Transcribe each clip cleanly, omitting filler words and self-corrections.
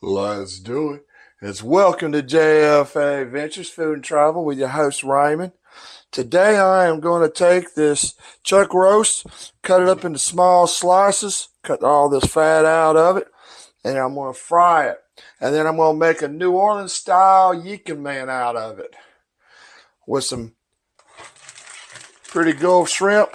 Let's do it. It's welcome to JFA Ventures Food and Travel with your host Ramyun. Today I am going to take this chuck roast, cut it up into small slices, cut all this fat out of it, and I'm going to fry it. And then I'm going to make a New Orleans style Yikin Man out of it with some pretty Gulf shrimp.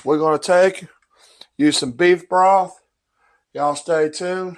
We're going to use some beef broth. Y'all stay tuned.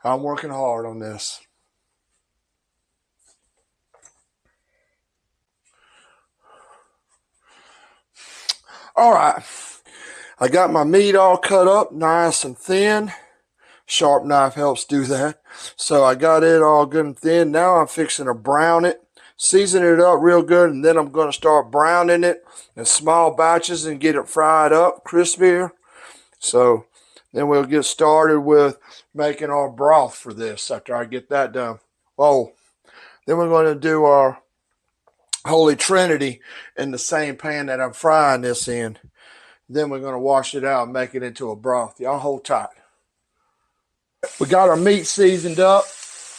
I'm working hard on this. All right, I got my meat all cut up nice and thin. Sharp knife helps do that. So I got it all good and thin. Now I'm fixing to brown it, season it up real good, and then I'm going to start browning it in small batches and get it fried up crispier. So then we'll get started with making our broth for this after I get that done. Oh, then we're going to do our Holy Trinity in the same pan that I'm frying this in. Then we're going to wash it out and make it into a broth. Y'all hold tight. We got our meat seasoned up,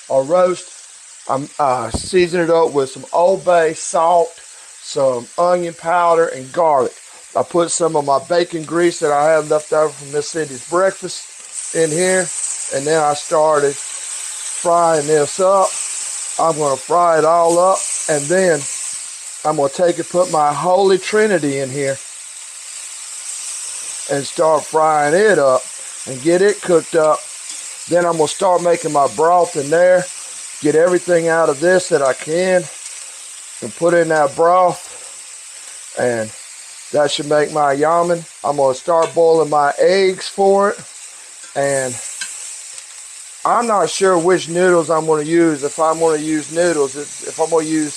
our roast. I'm seasoning it up with some Old Bay, salt, some onion powder, and garlic. I put some of my bacon grease that I had left over from Miss Cindy's breakfast in here. And then I started frying this up. I'm going to fry it all up. And then I'm going to take and put my Holy Trinity in here and start frying it up and get it cooked up. Then I'm going to start making my broth in there. Get everything out of this that I can and put in that broth. And that should make my yamen. I'm going to start boiling my eggs for it. And I'm not sure which noodles I'm going to use. If I'm going to use noodles, if I'm going to use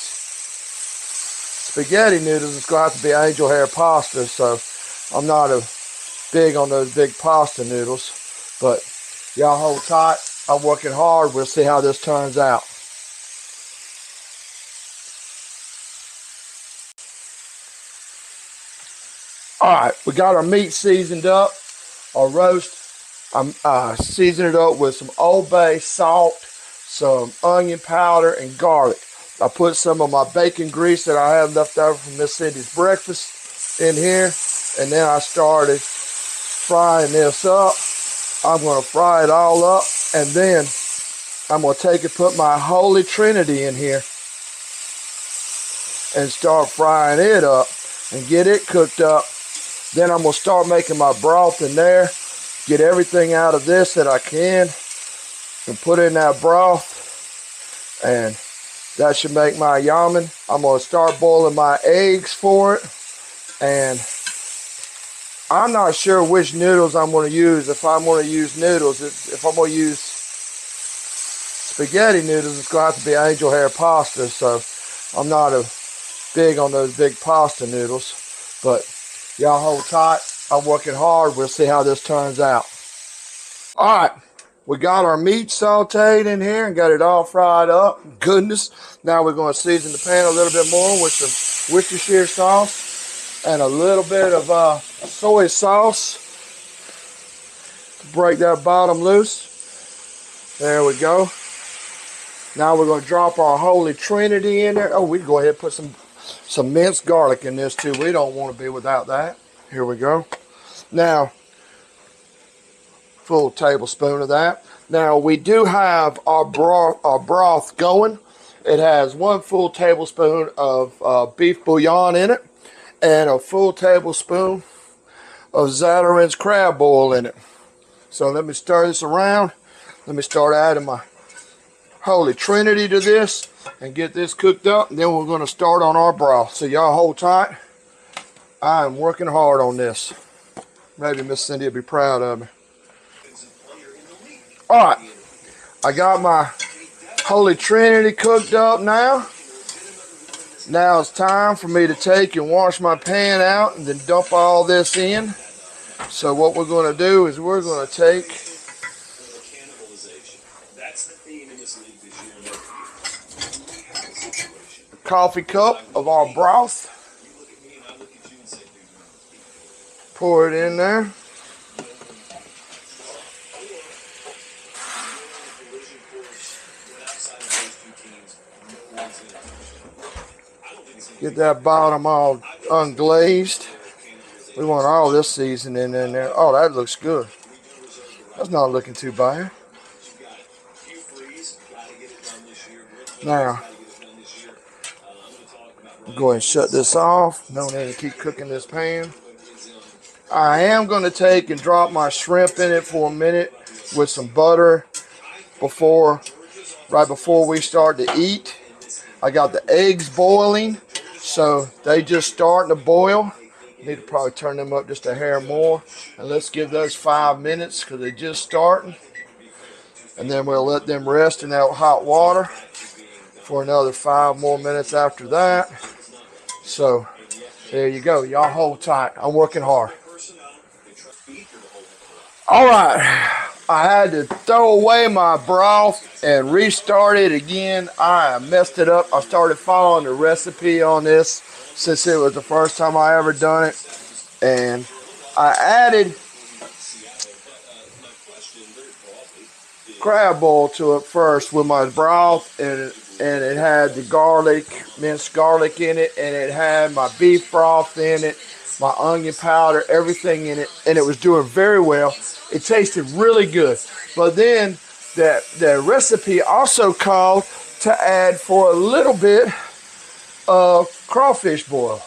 spaghetti noodles, it's going to have to be angel hair pasta. So I'm not big on those big pasta noodles. But y'all hold tight. I'm working hard. We'll see how this turns out. All right, we got our meat seasoned up, our roast. I'm seasoning it up with some Old Bay, salt, some onion powder, and garlic. I put some of my bacon grease that I had left over from Miss Cindy's breakfast in here. And then I started frying this up. I'm going to fry it all up. And then I'm going to take and put my Holy Trinity in here and start frying it up and get it cooked up. Then I'm going to start making my broth in there. Get everything out of this that I can and put in that broth. And that should make my yamen. I'm going to start boiling my eggs for it. And I'm not sure which noodles I'm going to use. If I'm going to use noodles, if I'm going to use spaghetti noodles, it's going to have to be angel hair pasta. So I'm not big on those big pasta noodles. But y'all hold tight. I'm working hard. We'll see how this turns out. All right. We got our meat sauteed in here and got it all fried up. Goodness. Now we're going to season the pan a little bit more with some Worcestershire sauce and a little bit of soy sauce to break that bottom loose. There we go. Now we're going to drop our Holy Trinity in there. Oh, we can go ahead and put some minced garlic in this too. We don't want to be without that. Here we go. Now, full tablespoon of that. Now we do have our broth going. It has 1 full tablespoon of beef bouillon in it and a full tablespoon of Zatarain's crab oil in it. So let me stir this around. Let me start adding my Holy Trinity to this and get this cooked up. And then we're going to start on our broth. So y'all hold tight. I am working hard on this. Maybe Miss Cindy will be proud of me. All right, I got my Holy Trinity cooked up now. Now it's time for me to take and wash my pan out and then dump all this in. So what we're going to do is we're going to take a coffee cup of our broth. Pour it in there. Get that bottom all unglazed. We want all this seasoning in there. Oh, that looks good. That's not looking too bad. Now, go ahead and shut this off. No need to keep cooking this pan. I am going to take and drop my shrimp in it for a minute with some butter right before we start to eat. I got the eggs boiling, so they just starting to boil. Need to probably turn them up just a hair more. And let's give those 5 minutes because they're just starting. And then we'll let them rest in that hot water for another 5 more minutes after that. So there you go. Y'all hold tight. I'm working hard. All right. I had to throw away my broth and restart it again. I messed it up. I started following the recipe on this since it was the first time I ever done it. And I added crab boil to it first with my broth, and it had the garlic, minced garlic in it, and it had my beef broth in it, my onion powder, everything in it, and it was doing very well. It tasted really good. But then the recipe also called to add for a little bit of crawfish boil,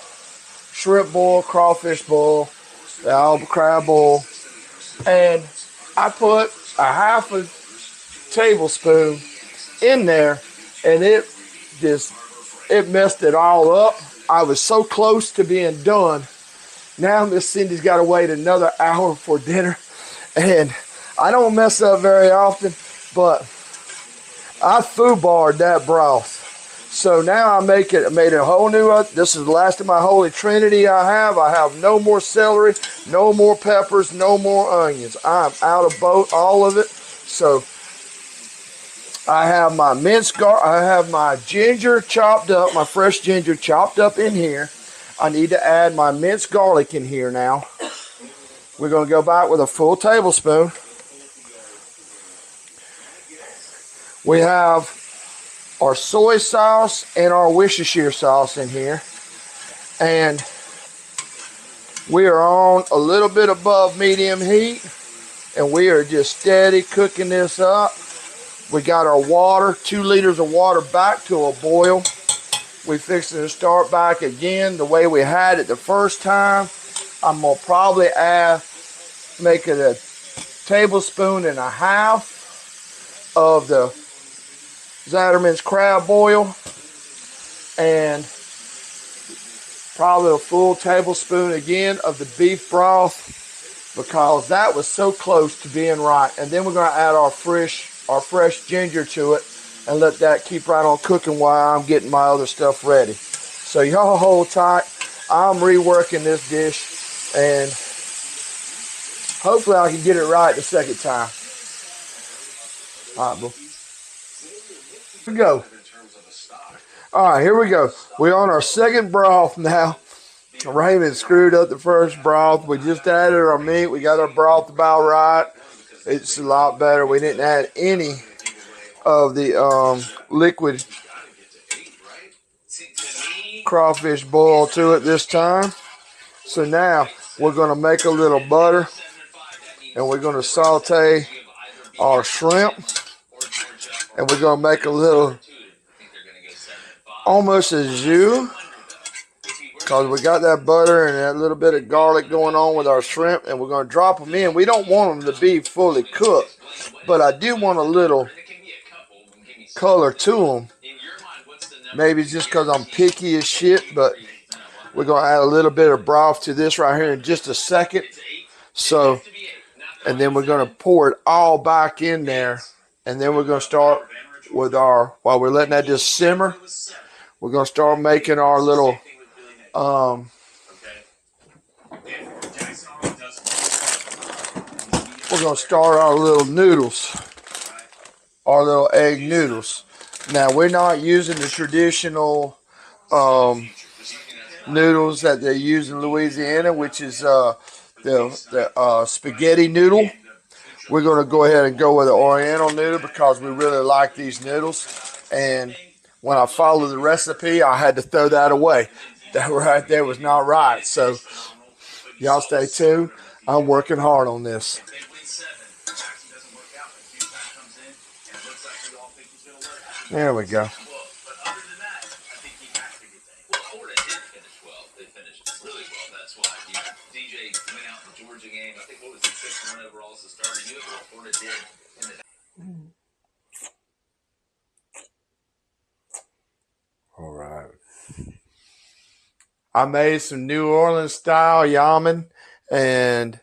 shrimp boil, crawfish boil, crab boil, and I put a half a tablespoon in there, and it messed it all up. I was so close to being done. Now Miss Cindy's got to wait another hour for dinner, and I don't mess up very often, but I foobarred that broth. So now I made a whole new, this is the last of my holy trinity I have. I have no more celery, no more peppers, no more onions. I'm out of all of it. So I have my I have my ginger chopped up, my fresh ginger chopped up in here. I need to add my minced garlic in here now. We're going to go back with a full tablespoon. We have our soy sauce and our Worcestershire sauce in here. And we are on a little bit above medium heat. And we are just steady cooking this up. We got our water, 2 liters of water back to a boil. We fixing to start back again the way we had it the first time. I'm going to probably make it a tablespoon and a half of the Zatterman's crab boil, and probably a full tablespoon again of the beef broth, because that was so close to being right. And then we're going to add our fresh ginger to it and let that keep right on cooking while I'm getting my other stuff ready. So y'all hold tight. I'm reworking this dish, and hopefully I can get it right the second time. All right, boo. Here we go. All right, here we go. We're on our second broth now. Raymond screwed up the first broth. We just added our meat. We got our broth about right. It's a lot better. We didn't add any of the liquid crawfish boil to it this time. So now we're going to make a little butter, and we're going to saute our shrimp, and we're going to make a little, almost a jus, because we got that butter and that little bit of garlic going on with our shrimp, and we're going to drop them in. We don't want them to be fully cooked, but I do want a little color to them. Maybe it's just because I'm picky as shit, but we're going to add a little bit of broth to this right here in just a second. So, and then we're going to pour it all back in there, and then we're going to start with while we're letting that just simmer, we're going to start making our little we're going to start our little noodles, our little egg noodles. Now, we're not using the traditional noodles that they use in Louisiana, which is the spaghetti noodle. We're going to go ahead and go with the Oriental noodle because we really like these noodles. And when I followed the recipe, I had to throw that away. That right there was not right. So y'all stay tuned. I'm working hard on this. There we go. All right. I made some New Orleans style yamen, and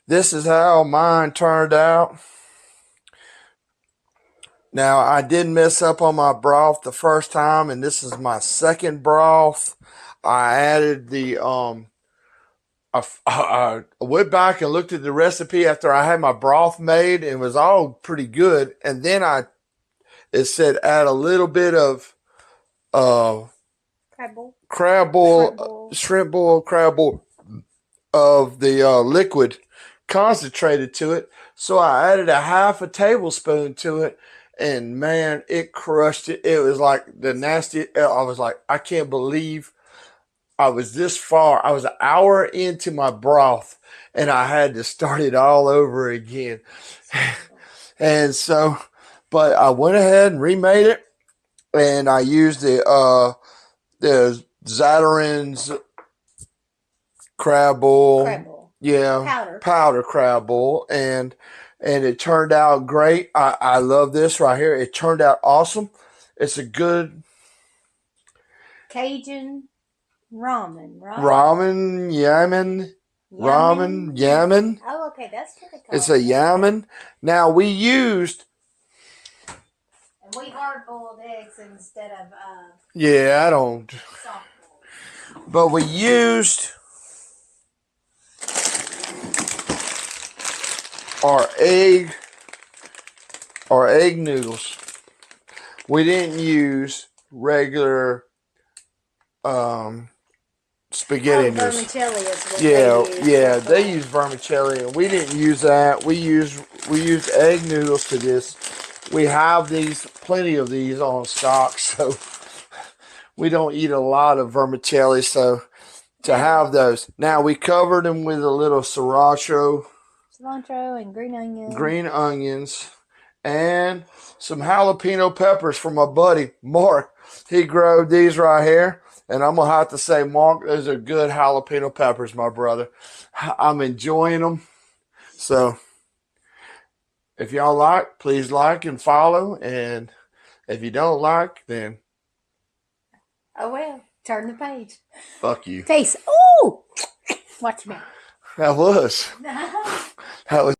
this is how mine turned out. Now, I did mess up on my broth the first time, and this is my second broth. I added the I went back and looked at the recipe after I had my broth made, and it was all pretty good. And then it said add a little bit of crab boil, shrimp boil, crab boil of the liquid concentrated to it. So I added a half a tablespoon to it, and man, it crushed it. It was like the nasty. I was like, I can't believe I was this far. I was an hour into my broth, and I had to start it all over again. And so, but I went ahead and remade it, and I used the Zatarain's crab boil. Yeah, powder crab boil, and it turned out great. I love this right here. It turned out awesome. It's a good Cajun ramen, right? Ramen, yamen. Oh, okay, that's what they call It's a yamen. Now we used. And we hard boiled eggs instead of Yeah, I don't. soft boiled. But we used our egg noodles. We didn't use regular spaghetti noodles. Vermicelli is what they use. They use vermicelli, and we didn't use that. We used egg noodles to this. We have plenty of these on stock, so we don't eat a lot of vermicelli. So to have those, now we covered them with a little cilantro and green onions, and some jalapeno peppers from my buddy Mark. He grew these right here. And I'm going to have to say, Mark, those are good jalapeno peppers, my brother. I'm enjoying them. So if y'all like, please like and follow. And if you don't like, then... Oh, well. Turn the page. Fuck you. Face. Ooh! Watch me. That was. That was.